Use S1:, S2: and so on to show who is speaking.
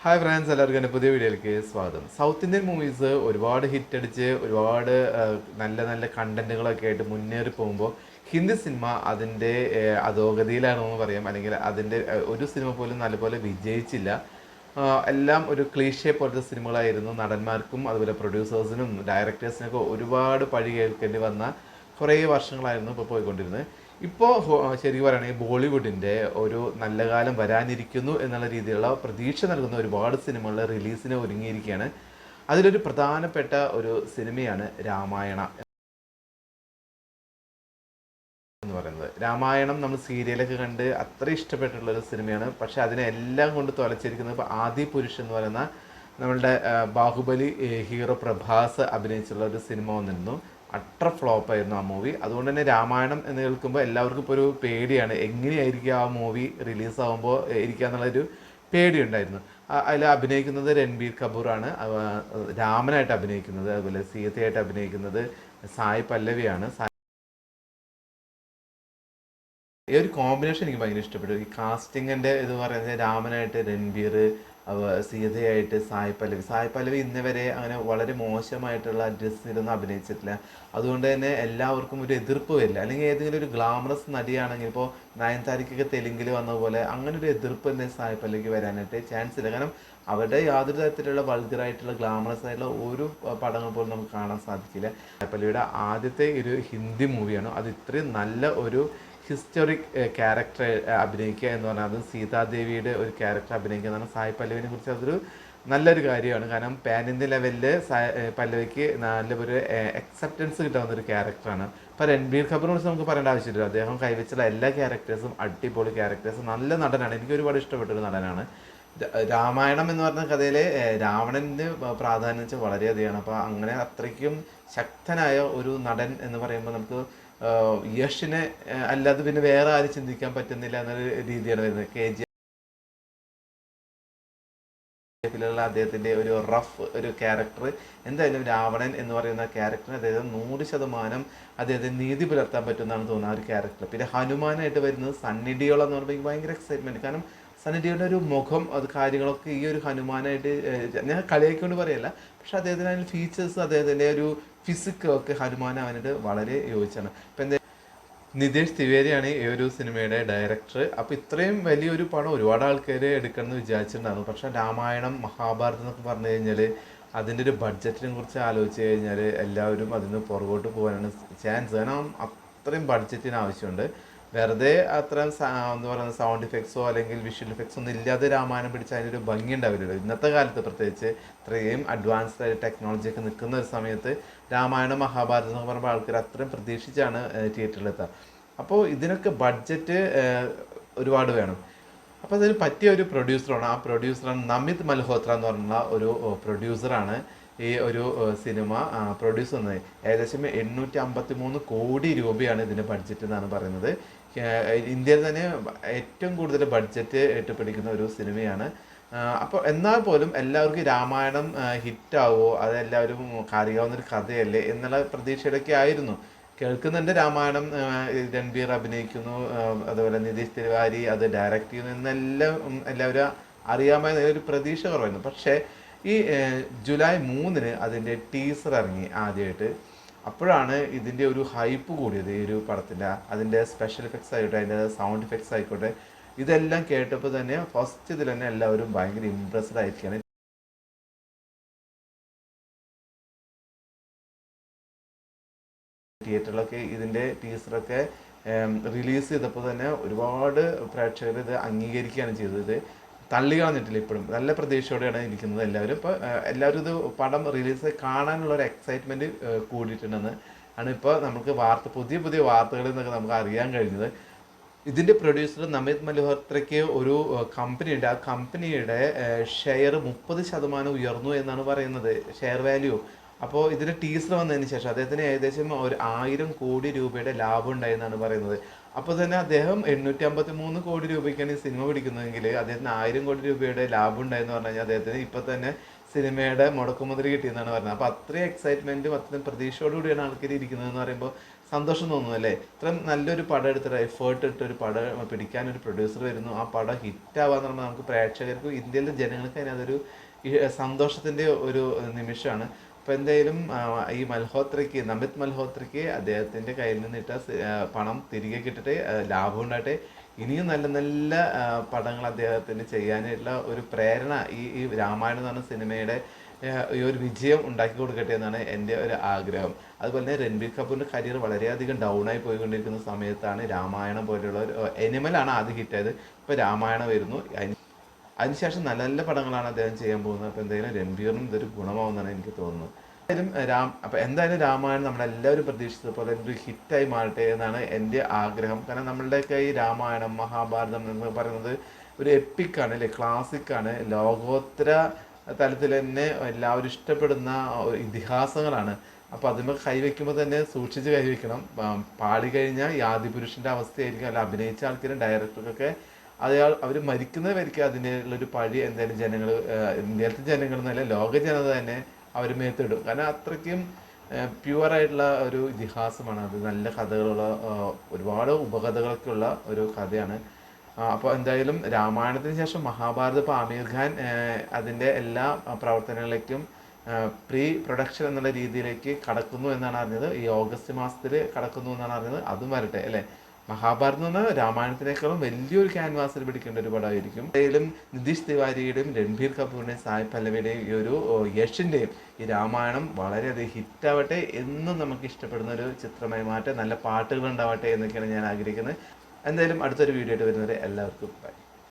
S1: Hi friends, എല്ലാവർക്കും എൻ്റെ പുതിയ വീഡിയോയിലേക്ക് സ്വാഗതം. സൗത്ത് ഇന്ത്യൻ മൂവീസ് ഒരുപാട് ഹിറ്റ് അടിച്ച് ഒരുപാട് നല്ല നല്ല കണ്ടന്റുകളൊക്കെ ആയിട്ട് മുന്നേറി പോകുമ്പോൾ ഹിന്ദി സിനിമ അതിൻ്റെ അധോഗതിയിലാണെന്ന് പറയാം. അല്ലെങ്കിൽ അതിൻ്റെ ഒരു സിനിമ പോലും നല്ലപോലെ വിജയിച്ചില്ല. എല്ലാം ഒരു ക്ലീഷേ പോലത്തെ സിനിമകളായിരുന്നു. നടന്മാർക്കും അതുപോലെ പ്രൊഡ്യൂസേഴ്സിനും ഡയറക്ടേഴ്സിനൊക്കെ ഒരുപാട് പഴി കേൾക്കേണ്ടി വന്ന കുറേ വർഷങ്ങളായിരുന്നു ഇപ്പോൾ പോയിക്കൊണ്ടിരുന്നത്. ഇപ്പോൾ ശരിക്കും പറയുകയാണെങ്കിൽ ബോളിവുഡിൻ്റെ ഒരു നല്ല കാലം വരാനിരിക്കുന്നു എന്നുള്ള രീതിയിലുള്ള പ്രതീക്ഷ നൽകുന്ന ഒരുപാട് സിനിമകൾ റിലീസിന് ഒരുങ്ങിയിരിക്കുകയാണ്. അതിലൊരു പ്രധാനപ്പെട്ട ഒരു സിനിമയാണ് രാമായണ എന്ന് പറയുന്നത്. രാമായണം നമ്മൾ സീരിയലൊക്കെ കണ്ട് അത്ര ഇഷ്ടപ്പെട്ടുള്ളൊരു സിനിമയാണ്. പക്ഷേ അതിനെ എല്ലാം കൊണ്ട് തുലച്ചിരിക്കുന്നത് ഇപ്പോൾ ആദി പുരുഷ് എന്ന് പറയുന്ന നമ്മളുടെ ബാഹുബലി ഹീറോ പ്രഭാസ് അഭിനയിച്ചുള്ള ഒരു സിനിമ വന്നിരുന്നു. അത്ര ഫ്ലോപ്പായിരുന്നു ആ മൂവി. അതുകൊണ്ട് തന്നെ രാമായണം എന്ന് കേൾക്കുമ്പോൾ എല്ലാവർക്കും ഇപ്പോൾ ഒരു പേടിയാണ്, എങ്ങനെയായിരിക്കും ആ മൂവി റിലീസാകുമ്പോൾ ഇരിക്കുക എന്നുള്ളൊരു പേടിയുണ്ടായിരുന്നു. അതിൽ അഭിനയിക്കുന്നത് രൺബീർ കപൂറാണ്, രാമനായിട്ട് അഭിനയിക്കുന്നത്. അതുപോലെ സീതയായിട്ട് അഭിനയിക്കുന്നത് സായ് പല്ലവിയാണ്. ഈ ഒരു കോമ്പിനേഷൻ എനിക്ക് ഭയങ്കര ഇഷ്ടപ്പെട്ടു. ഈ കാസ്റ്റിങ്ങിൻ്റെ ഇത് പറയുന്നത് രാമനായിട്ട് രൺബീർ, സീതയായിട്ട് സായ് പല്ലവി ഇന്ന് വരെ അങ്ങനെ വളരെ മോശമായിട്ടുള്ള ഡ്രസ്സിലൊന്നും അഭിനയിച്ചിട്ടില്ല. അതുകൊണ്ട് തന്നെ എല്ലാവർക്കും ഒരു എതിർപ്പ് വരില്ല. അല്ലെങ്കിൽ ഏതെങ്കിലും ഒരു ഗ്ലാമറസ് നടിയാണെങ്കിൽ ഇപ്പോൾ നയൻതാരയ്ക്കൊക്കെ തെലുങ്കിൽ വന്ന പോലെ അങ്ങനെ ഒരു എതിർപ്പ് തന്നെ സായ് വരാനായിട്ട് ചാൻസ് ഇല്ല. കാരണം അവരുടെ യാതൊരു തരത്തിലുള്ള വൾഗറായിട്ടുള്ള ഗ്ലാമറസ് ആയിട്ടുള്ള ഒരു പടങ്ങൾ പോലും നമുക്ക് കാണാൻ സാധിക്കില്ല. സായ് ആദ്യത്തെ ഒരു ഹിന്ദി മൂവിയാണ്. അത് ഇത്രയും നല്ല ഒരു ഹിസ്റ്റോറിക് ക്യാരക്ടർ അഭിനയിക്കുക എന്ന് പറഞ്ഞാൽ, അത് സീതാദേവിയുടെ ഒരു ക്യാരക്ടർ അഭിനയിക്കുക എന്ന് പറഞ്ഞാൽ സായ് പല്ലവിനെ കുറിച്ച് അതൊരു നല്ലൊരു കാര്യമാണ്. കാരണം പാൻ ഇന്ത്യ ലെവലിൽ പല്ലവിക്ക് നല്ലൊരു അക്സെപ്റ്റൻസ് കിട്ടാവുന്ന ഒരു ക്യാരക്ടറാണ്. ഇപ്പോൾ രൺബീർ കപൂറിനെ കുറിച്ച് നമുക്ക് പറയേണ്ട ആവശ്യമില്ല. അദ്ദേഹം കൈവച്ചുള്ള എല്ലാ ക്യാരക്ടേഴ്സും അടിപൊളി ക്യാരക്ടേഴ്സും, നല്ല നടനാണ്. എനിക്ക് ഒരുപാട് ഇഷ്ടപ്പെട്ടൊരു നടനാണ്. രാമായണം എന്ന് പറഞ്ഞ കഥയിലെ രാവണൻ്റെ പ്രാധാന്യം വെച്ചാൽ വളരെയധികമാണ്. അപ്പോൾ അങ്ങനെ അത്രയ്ക്കും ശക്തനായ ഒരു നടൻ എന്ന് പറയുമ്പോൾ നമുക്ക് യഷിനെ അല്ലാതെ പിന്നെ വേറെ ആരും ചിന്തിക്കാൻ പറ്റുന്നില്ല എന്നൊരു രീതിയാണ് വരുന്നത്. KGF അദ്ദേഹത്തിൻ്റെ ഒരു റഫ് ഒരു ക്യാരക്ടർ, എന്തായാലും രാവണൻ എന്ന് പറയുന്ന ക്യാരക്ടറിന് അദ്ദേഹം 100% അദ്ദേഹത്തിന് നീതി പുലർത്താൻ പറ്റുമെന്നാണ് തോന്നുന്നത് ആ ഒരു ക്യാരക്ടർ. പിന്നെ ഹനുമാനായിട്ട് വരുന്നത് സണ്ണി ഡിയോൾ എന്ന് പറയുമ്പോൾ ഭയങ്കര എക്സൈറ്റ്മെൻറ്റ്. കാരണം സണ്ണി ഡിയോളുടെ ഒരു മുഖം, അത് കാര്യങ്ങളൊക്കെ ഈ ഒരു ഹനുമാനായിട്ട് ഞാൻ കളിയാക്കിക്കൊണ്ട് പറയല്ല, പക്ഷെ അദ്ദേഹത്തിന് അതിന് ഫീച്ചേഴ്സ്, അദ്ദേഹത്തിൻ്റെ ഒരു ഫിസിക്കും ഒക്കെ ഹനുമാനാവാനായിട്ട് വളരെ യോജിച്ചാണ്. ഇപ്പം എന്താ, നിതേഷ് തിവേരിയാണ് ഈ ഒരു സിനിമയുടെ ഡയറക്ടർ. അപ്പോൾ ഇത്രയും വലിയൊരു പടം ഒരുപാട് ആൾക്കാർ എടുക്കണമെന്ന് വിചാരിച്ചിട്ടുണ്ടായിരുന്നു. പക്ഷേ രാമായണം മഹാഭാരതം എന്നൊക്കെ പറഞ്ഞു കഴിഞ്ഞാൽ അതിൻ്റെ ഒരു ബഡ്ജറ്റിനെ കുറിച്ച് ആലോചിച്ച് കഴിഞ്ഞാൽ എല്ലാവരും അതിന് പുറകോട്ട് പോകാനാണ് ചാൻസ്. കാരണം അത്രയും ബഡ്ജറ്റിന് ആവശ്യമുണ്ട്. വെറുതെ അത്രയും എന്താ പറയുക സൗണ്ട് ഇഫക്ട്സോ അല്ലെങ്കിൽ വിഷ്വൽ ഇഫക്ട്സോ ഒന്നും ഇല്ലാതെ രാമായണം പിടിച്ച് അതിനൊരു ഭംഗി ഉണ്ടാവില്ലല്ലോ. ഇന്നത്തെ കാലത്ത് പ്രത്യേകിച്ച് ഇത്രയും അഡ്വാൻസ്ഡ് ആയ ടെക്നോളജിയൊക്കെ നിൽക്കുന്ന ഒരു സമയത്ത് രാമായണം മഹാഭാരതം എന്നൊക്കെ പറയുമ്പോൾ ആൾക്കാർ അത്രയും പ്രതീക്ഷിച്ചാണ് തിയേറ്ററിലെത്തുക. അപ്പോൾ ഇതിനൊക്കെ ബഡ്ജറ്റ് ഒരുപാട് വേണം. അപ്പോൾ അതിന് പറ്റിയ ഒരു പ്രൊഡ്യൂസറാണ്. ആ പ്രൊഡ്യൂസറാണ് നമിത് മൽഹോത്ര എന്ന് പറഞ്ഞുള്ള ഒരു പ്രൊഡ്യൂസറാണ് ഈ ഒരു സിനിമ പ്രൊഡ്യൂസ് ചെയ്യുന്നത്. ഏകദേശം 853 കോടി രൂപയാണ് ഇതിൻ്റെ ബഡ്ജറ്റ് എന്നാണ് പറയുന്നത്. ഇന്ത്യയിൽ തന്നെ ഏറ്റവും കൂടുതൽ ബഡ്ജറ്റ് ഏറ്റുപിടിക്കുന്ന ഒരു സിനിമയാണ്. അപ്പോൾ എന്നാൽ പോലും എല്ലാവർക്കും രാമായണം ഹിറ്റാവോ, അതെല്ലാവരും അറിയാവുന്നൊരു കഥയല്ലേ എന്നുള്ള പ്രതീക്ഷയിലൊക്കെ ആയിരുന്നു. കേൾക്കുന്നുണ്ട് രാമായണം രൺബീർ അഭിനയിക്കുന്നു, അതുപോലെ നിതീഷ് തിവാരി അത് ഡയറക്റ്റ് ചെയ്യുന്നു എന്നെല്ലാം എല്ലാവരും അറിയാമെന്ന ഒരു പ്രതീക്ഷ കുറവായിരുന്നു. പക്ഷേ ഈ ജൂലൈ 3 അതിൻ്റെ ടീസർ ഇറങ്ങി ആദ്യമായിട്ട്. അപ്പോഴാണ് ഇതിൻ്റെ ഒരു ഹൈപ്പ് കൂടിയത്. ഈ ഒരു പടത്തിൻ്റെ അതിൻ്റെ സ്പെഷ്യൽ എഫക്ട്സ് ആയിക്കോട്ടെ, അതിൻ്റെ സൗണ്ട് എഫക്ട്സ് ആയിക്കോട്ടെ, ഇതെല്ലാം കേട്ടപ്പോൾ തന്നെ ഫസ്റ്റ് ഇതിൽ തന്നെ എല്ലാവരും ഭയങ്കര ഇമ്പ്രസ്ഡ് ആയിരിക്കുകയാണ്. തിയേറ്ററിലൊക്കെ ഇതിൻ്റെ ടീസറൊക്കെ റിലീസ് ചെയ്തപ്പോൾ തന്നെ ഒരുപാട് പ്രേക്ഷകർ ഇത് അംഗീകരിക്കുകയാണ് ചെയ്തത്. തള്ളി കളഞ്ഞിട്ടില്ല. ഇപ്പോഴും നല്ല പ്രതീക്ഷയോടെയാണ് ഇരിക്കുന്നത് എല്ലാവരും. ഇപ്പോൾ എല്ലാവരും ഇത് പടം റിലീസ് കാണാനുള്ള ഒരു എക്സൈറ്റ്മെൻറ്റ് കൂടിയിട്ടുണ്ടെന്ന് ആണ് ഇപ്പോൾ നമുക്ക് പുതിയ പുതിയ വാർത്തകളിൽ നിന്നൊക്കെ നമുക്ക് അറിയാൻ കഴിഞ്ഞത്. ഇതിൻ്റെ പ്രൊഡ്യൂസർ നമിത് മൽഹോത്രയ്ക്ക് ഒരു കമ്പനിയുണ്ട്. ആ കമ്പനിയുടെ ഷെയർ 30% ഉയർന്നു എന്നാണ് പറയുന്നത്, ഷെയർ വാല്യൂ. അപ്പോൾ ഇതിൻ്റെ ടീസർ വന്നതിന് ശേഷം അദ്ദേഹത്തിന് ഏകദേശം ഒരു 1000 കോടി രൂപയുടെ ലാഭം ഉണ്ടായെന്നാണ് പറയുന്നത്. അപ്പോൾ തന്നെ അദ്ദേഹം 853 കോടി രൂപയ്ക്കാണ് ഈ സിനിമ പിടിക്കുന്നതെങ്കിൽ അദ്ദേഹത്തിന് 1000 കോടി രൂപയുടെ ലാഭം ഉണ്ടായെന്ന് പറഞ്ഞു കഴിഞ്ഞാൽ അദ്ദേഹത്തിന് ഇപ്പോൾ തന്നെ സിനിമയുടെ മുടക്കുമുതൽ കിട്ടിയെന്നാണ് പറഞ്ഞത്. അപ്പോൾ അത്രയും എക്സൈറ്റ്മെൻറ്റും അത്രയും പ്രതീക്ഷയോടുകൂടിയാണ് ആൾക്കാർ ഇരിക്കുന്നതെന്ന് പറയുമ്പോൾ സന്തോഷം തോന്നുന്നു അല്ലേ? ഇത്രയും നല്ലൊരു പടം എടുത്തിട്ട് എഫേർട്ട് ഇട്ട് ഒരു പടം പിടിക്കാൻ ഒരു പ്രൊഡ്യൂസർ വരുന്നു, ആ പടം ഹിറ്റാവാന്ന് പറയുമ്പോൾ നമുക്ക് പ്രേക്ഷകർക്ക് ഇന്ത്യയിലെ ജനങ്ങൾക്ക് തന്നെ അതൊരു സന്തോഷത്തിൻ്റെ ഒരു നിമിഷമാണ്. അപ്പോൾ എന്തായാലും ഈ മൽഹോത്രയ്ക്ക് നമിത് മൽഹോത്രയ്ക്ക് അദ്ദേഹത്തിൻ്റെ കയ്യിൽ നിന്നിട്ട പണം തിരികെ കിട്ടട്ടെ, ലാഭം ഉണ്ടാകട്ടെ. ഇനിയും നല്ല നല്ല പടങ്ങൾ അദ്ദേഹത്തിന് ചെയ്യാനായിട്ടുള്ള ഒരു പ്രേരണ ഈ രാമായണം എന്ന് പറഞ്ഞ സിനിമയുടെ ഈ ഒരു വിജയം ഉണ്ടാക്കി കൊടുക്കട്ടെ എന്നാണ് എൻ്റെ ഒരു ആഗ്രഹം. അതുപോലെ തന്നെ രൺബീർ കപൂറിൻ്റെ കരിയർ വളരെയധികം ഡൗൺ ആയി പോയിക്കൊണ്ടിരിക്കുന്ന സമയത്താണ് രാമായണം പോലെയുള്ള ഒരു എനിമലാണ് ആദ്യം ഹിറ്റായത്. ഇപ്പോൾ രാമായണം വരുന്നു. അതിനുശേഷം നല്ല നല്ല പടങ്ങളാണ് അദ്ദേഹം ചെയ്യാൻ പോകുന്നത്. അപ്പോൾ എന്തായാലും രൺബീറിനും ഇതൊരു ഗുണമാവുമെന്നാണ് എനിക്ക് തോന്നുന്നത്. എന്തായാലും രാമായണം നമ്മളെല്ലാവരും പ്രതീക്ഷിച്ചതുപോലെ ഒരു ഹിറ്റായി മാറട്ടെ എന്നാണ് എൻ്റെ ആഗ്രഹം. കാരണം നമ്മളുടെയൊക്കെ ഈ രാമായണം മഹാഭാരതം എന്ന് പറയുന്നത് ഒരു എപ്പിക്കാണ് അല്ലേ, ക്ലാസിക്കാണ്, ലോകോത്തര തലത്തിൽ തന്നെ എല്ലാവരും ഇഷ്ടപ്പെടുന്ന ഇതിഹാസങ്ങളാണ്. അപ്പോൾ അതിന്മേൽ കൈവയ്ക്കുമ്പോൾ തന്നെ സൂക്ഷിച്ച് കൈവയ്ക്കണം. പാടി കഴിഞ്ഞാൽ ഈ ആദിപുരുഷൻ്റെ അവസ്ഥയായിരിക്കും. അല്ല, അഭിനയിച്ച ആൾക്കാരും ഡയറക്ടർക്കൊക്കെ അവർ മരിക്കുന്നത് വരിക അതിനുള്ളൊരു പഴി എന്തായാലും ജനങ്ങൾ, ഇന്ത്യയിലത്തെ ജനങ്ങൾ എന്നല്ല ലോക ജനത തന്നെ അവർ മേത്തിടും. കാരണം അത്രയ്ക്കും പ്യുവറായിട്ടുള്ള ഒരു ഇതിഹാസമാണ് അത്. നല്ല കഥകളുള്ള ഒരുപാട് ഉപകഥകളൊക്കെയുള്ള ഒരു കഥയാണ്. അപ്പോൾ എന്തായാലും രാമായണത്തിന് ശേഷം മഹാഭാരതം, ഇപ്പോൾ ആമീർ ഖാൻ അതിൻ്റെ എല്ലാ പ്രവർത്തനങ്ങളിലേക്കും പ്രീ പ്രൊഡക്ഷൻ എന്നുള്ള രീതിയിലേക്ക് കടക്കുന്നു എന്നാണ് അറിഞ്ഞത്. ഈ ഓഗസ്റ്റ് മാസത്തിൽ കടക്കുന്നു എന്നാണ് അറിഞ്ഞത്. അതും വരട്ടെ അല്ലേ. മഹാഭാരതം എന്ന് പറഞ്ഞാൽ രാമായണത്തിനേക്കാളും വലിയൊരു ക്യാൻവാസിൽ പിടിക്കേണ്ട ഒരു പടമായിരിക്കും. എന്തായാലും നിതീഷ് തിവാരിയുടെയും രൺബീർ കപൂറിൻ്റെയും സായ് പല്ലവിയുടെയും ഈ ഒരു യഷിൻ്റെയും ഈ രാമായണം വളരെയധികം ഹിറ്റാവട്ടെ, എന്നും നമുക്ക് ഇഷ്ടപ്പെടുന്ന ഒരു ചിത്രമായി മാറ്റം, നല്ല പാട്ടുകൾ ഉണ്ടാവട്ടെ എന്നൊക്കെയാണ് ഞാൻ ആഗ്രഹിക്കുന്നത്. എന്തായാലും അടുത്തൊരു വീഡിയോ ആയിട്ട് വരുന്നവരെ എല്ലാവർക്കും ബൈ.